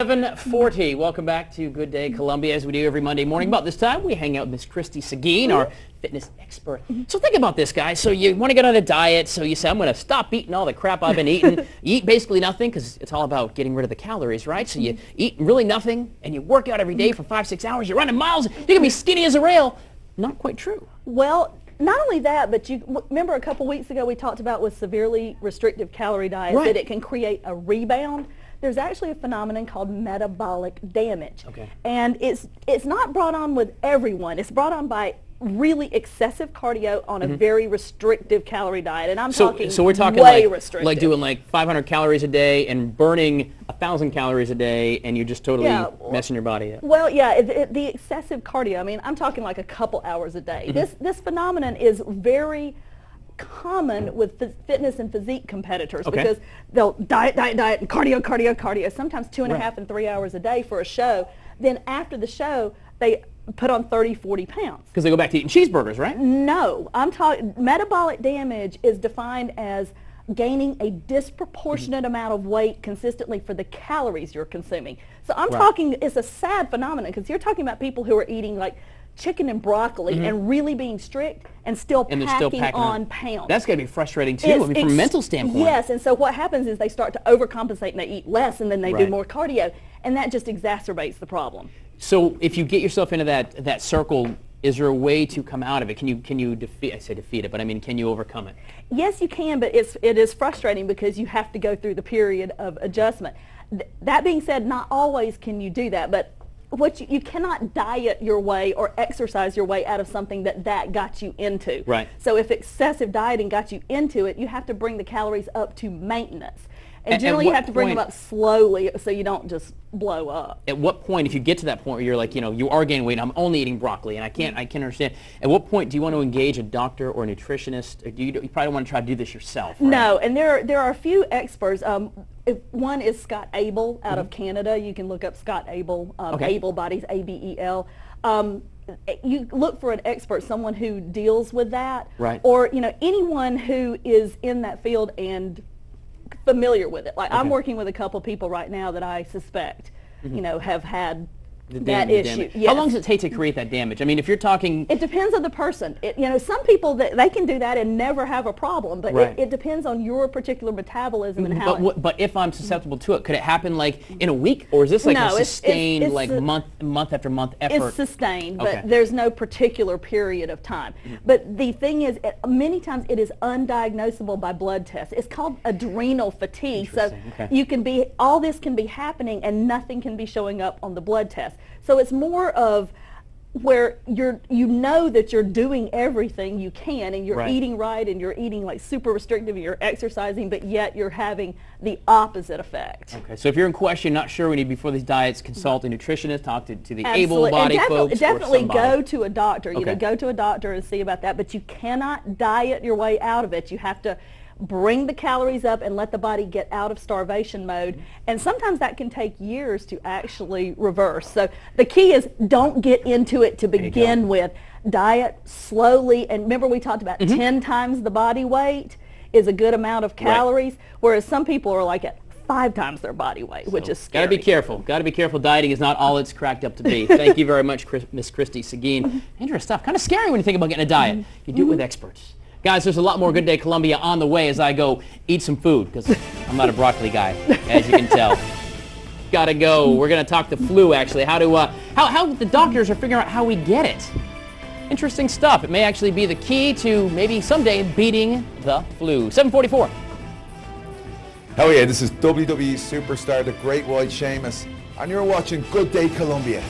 7:40. Welcome back to Good Day Columbia. As we do every Monday morning about this time, we hang out with Miss Christy Seguin, our fitness expert. So think about this, guys. So you want to get on a diet, so you say, I'm going to stop eating all the crap I've been eating. You eat basically nothing because it's all about getting rid of the calories, right? So you eat really nothing, and you work out every day for 5-6 hours. You're running miles. You're going to be skinny as a rail. Not quite true. Well, not only that, but you remember a couple weeks ago we talked about with severely restrictive calorie diets that it can create a rebound. There's actually a phenomenon called metabolic damage. Okay. And it's not brought on with everyone. It's brought on by really excessive cardio on a very restrictive calorie diet. And I'm talking so we're talking way restrictive. Like doing like 500 calories a day and burning 1,000 calories a day, and you're just totally messing your body up. Well, yeah, the excessive cardio, I mean, I'm talking like a couple hours a day. This phenomenon is very common with fitness and physique competitors because they'll diet, and cardio, sometimes 2.5 and 3 hours a day for a show. Then after the show, they put on 30, 40 pounds. Because they go back to eating cheeseburgers, right? No, I'm talking, metabolic damage is defined as gaining a disproportionate amount of weight consistently for the calories you're consuming. So I'm talking, it's a sad phenomenon because you're talking about people who are eating like chicken and broccoli and really being strict and still packing on pounds. That's got to be frustrating too, I mean, from a mental standpoint. Yes, and so what happens is they start to overcompensate and they eat less and then they do more cardio, and that just exacerbates the problem. So if you get yourself into that circle, is there a way to come out of it? Can you defeat, I say defeat it, but I mean, can you overcome it? Yes, you can, but it is frustrating because you have to go through the period of adjustment. That being said, not always can you do that, but you cannot diet your way or exercise your way out of something that got you into. Right. So if excessive dieting got you into it, you have to bring the calories up to maintenance. And generally you have to bring them up slowly so you don't just blow up. At what point, if you get to that point where you're like, you are gaining weight, and I'm only eating broccoli, and I can't understand, at what point do you want to engage a doctor or a nutritionist? Or you probably don't want to try to do this yourself, right? No, and there are a few experts. One is Scott Abel out of Canada. You can look up Scott Abel, Abel Bodies, A-B-E-L. You look for an expert, someone who deals with that, or anyone who is in that field and familiar with it. Like I'm working with a couple people right now that I suspect, have had that issue. Yes. How long does it take to create that damage? I mean, if you're talking... It depends on the person. Some people, they can do that and never have a problem, but it depends on your particular metabolism and how But if I'm susceptible to it, could it happen like in a week? Or is this like a sustained, like month after month effort? It's sustained, but there's no particular period of time. But the thing is, many times it is undiagnosable by blood tests. It's called adrenal fatigue. So you can be, all this can be happening and nothing can be showing up on the blood test. So it's more of where you know that you're doing everything you can and you're eating right and you're eating like super restrictive and you're exercising, but yet you're having the opposite effect. Okay, so if you're in question, not sure we need before these diets, consult a nutritionist, talk to the able body folks. Definitely go to a doctor. Go to a doctor and see about that, but you cannot diet your way out of it. You have to bring the calories up and let the body get out of starvation mode, and sometimes that can take years to actually reverse. So the key is don't get into it to begin with. Diet slowly, and remember we talked about 10 times the body weight is a good amount of calories, whereas some people are like at 5 times their body weight, which is scary. Got to be careful. Got to be careful. Dieting is not all it's cracked up to be. Thank you very much, Miss Christy Seguin. Dangerous stuff. Kind of scary when you think about getting a diet. You do it with experts. Guys, there's a lot more Good Day Columbia on the way as I go eat some food, because I'm not a broccoli guy, as you can tell. Gotta go. We're going to talk the flu, actually. How the doctors are figuring out how we get it. Interesting stuff. It may actually be the key to maybe someday beating the flu. 7:44. Hell yeah, this is WWE superstar, the Great White Sheamus, and you're watching Good Day Columbia.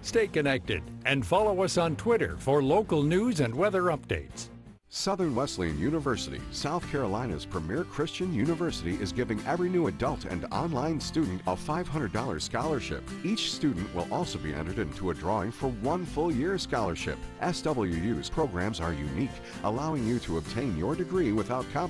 Stay connected and follow us on Twitter for local news and weather updates. Southern Wesleyan University, South Carolina's premier Christian university, is giving every new adult and online student a $500 scholarship. Each student will also be entered into a drawing for 1 full year scholarship. SWU's programs are unique, allowing you to obtain your degree without